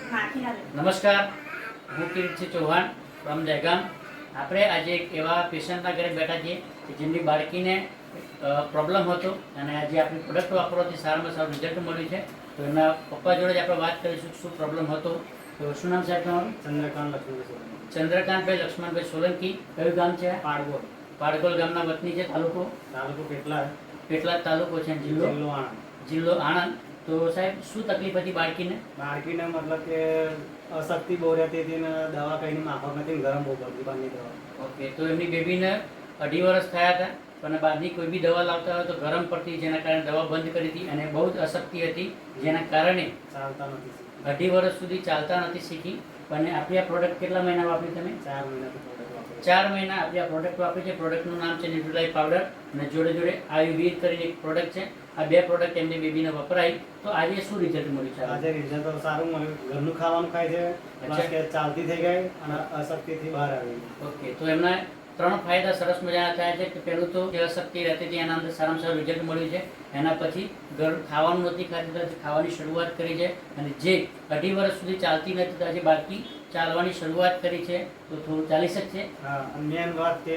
નમસ્કાર, હું કિરીટસિંહ ચૌહાણ ફ્રોમ દહેગામ. આપણે આજે એક એવા પેશન્ટના ઘરે બેઠા છીએ કે જેમની બાળકીને પ્રોબ્લેમ હતો અને આજે આપણી પ્રોડક્ટ વાપરવાથી સારામાં સારું રિઝલ્ટ મળ્યું છે. તો એમના પપ્પા જોડે જ આપણે વાત કરીશું શું પ્રોબ્લેમ હતો. તો શું નામ સાહેબ તમારું? ચંદ્રકાંતભાઈ લક્ષ્મણભાઈ સોલંકી. કયું ગામ છે? પાડગોલ. પાડગોલ ગામના વતની છે. તાલુકો પેટલાદ તાલુકો છે. જિલ્લો આણંદ. તો સાહેબ શું તકલીફ હતી બાળકીને? મતલબ કે અશક્તિ બહુ રહેતી હતી ને દવા કઈ માફક નથી, ગરમ બહુ પડતી બહારની દવા. ઓકે, તો એમની બેબીને 2.5 વર્ષ થયા હતા અને બહારની કોઈ બી દવા લાવતા હોય તો ગરમ પડતી, જેના કારણે દવા બંધ કરી હતી અને બહુ જ અશક્તિ હતી, જેના કારણે ચાલતા નથી. 2.5 વર્ષ સુધી ચાલતા નથી શીખી. અને આપણી આ પ્રોડક્ટ કેટલા મહિના વાપરી તમે? 4 મહિનાથી પ્રોડક્ટ વાપરું. 4 મહિના આપણી આ પ્રોડક્ટ વાપરી છે. પ્રોડક્ટનું નામ છે ન્યુટ્રીલાઇફ પાવડર અને જોડે જોડે આયુર્વેદ કરીને એક પ્રોડક્ટ છે. આ બે પ્રોડક્ટ એમની બેબીને વપરાય. તો આજે શું રિઝલ્ટ મળ્યું છે? આજે રિઝલ્ટ તો સારું મળ્યું. ઘરનું ખાવાનું ખાય છે, પ્લસ કે ચાલતી થઈ ગઈ અને અશક્તિથી બહાર આવી. ઓકે, તો એમના 3 ફાયદા સરસ મજાના થયા છે. કે પહેલું તો જે અશક્તિ રહેતી હતી એના અંદર સારામાં સારું રિઝલ્ટ મળ્યું છે. એના પછી ઘર ખાવાનું નથી ખાતી તો ખાવાની શરૂઆત કરી છે. અને જે 2.5 વર્ષ સુધી ચાલતી નથી તો આજે બાળકી ચાલવાની શરૂઆત કરી છે. તો થોડું ચાલી શકશે. હા, મેન વાત કે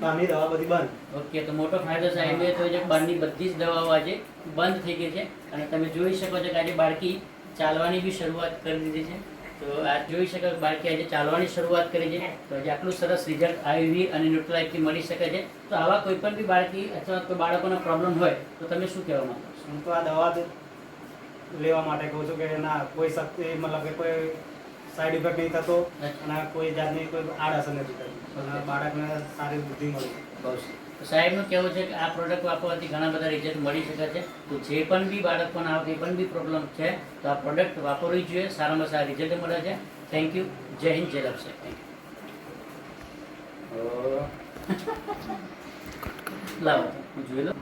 બહારની દવા બધી બંધ. ઓકે, તો મોટો ફાયદો સાહેબ એ થયો છે કે બહારની બધી જ દવાઓ આજે બંધ થઈ ગઈ છે. અને તમે જોઈ શકો છો કે આજે બાળકી ચાલવાની બી શરૂઆત કરી દીધી છે. તો આ જોઈ શકો કે બાળકી આજે ચાલવાની શરૂઆત કરી છે. તો આજે આટલું સરસ રિઝલ્ટ આયુર્વેદ અને ન્યુટ્રીલાઇફથી મળી શકે છે. તો આવા કોઈ પણ બી બાળકી અથવા કોઈ બાળકોનો પ્રોબ્લેમ હોય તો તમે શું કહેવા માંગો છો? હું તો આ દવા જ લેવા માટે કહું છું કે ના કોઈ શક્તિ મતલબ કે કોઈ સાઈડ ઇફેક્ટ નહીં થતો અને કોઈ જાતની કોઈ આડઅસર નથી થતી અને બાળકને સારી બુદ્ધિ મળી. બહુ તો સાહેબનું કહેવું છે કે આ પ્રોડક્ટ વાપરવાથી ઘણા બધા રિઝલ્ટ મળી શકે છે. તો જે પણ બી બાળકોને આવા કંઈ પણ બી પ્રોબ્લેમ છે તો આ પ્રોડક્ટ વાપરવી જોઈએ. સારામાં સારા રિઝલ્ટ મળે છે. Thank you. જય હિન્દ, જય લવ સાહેબ. Thank you. લાવો, જોઈ લો.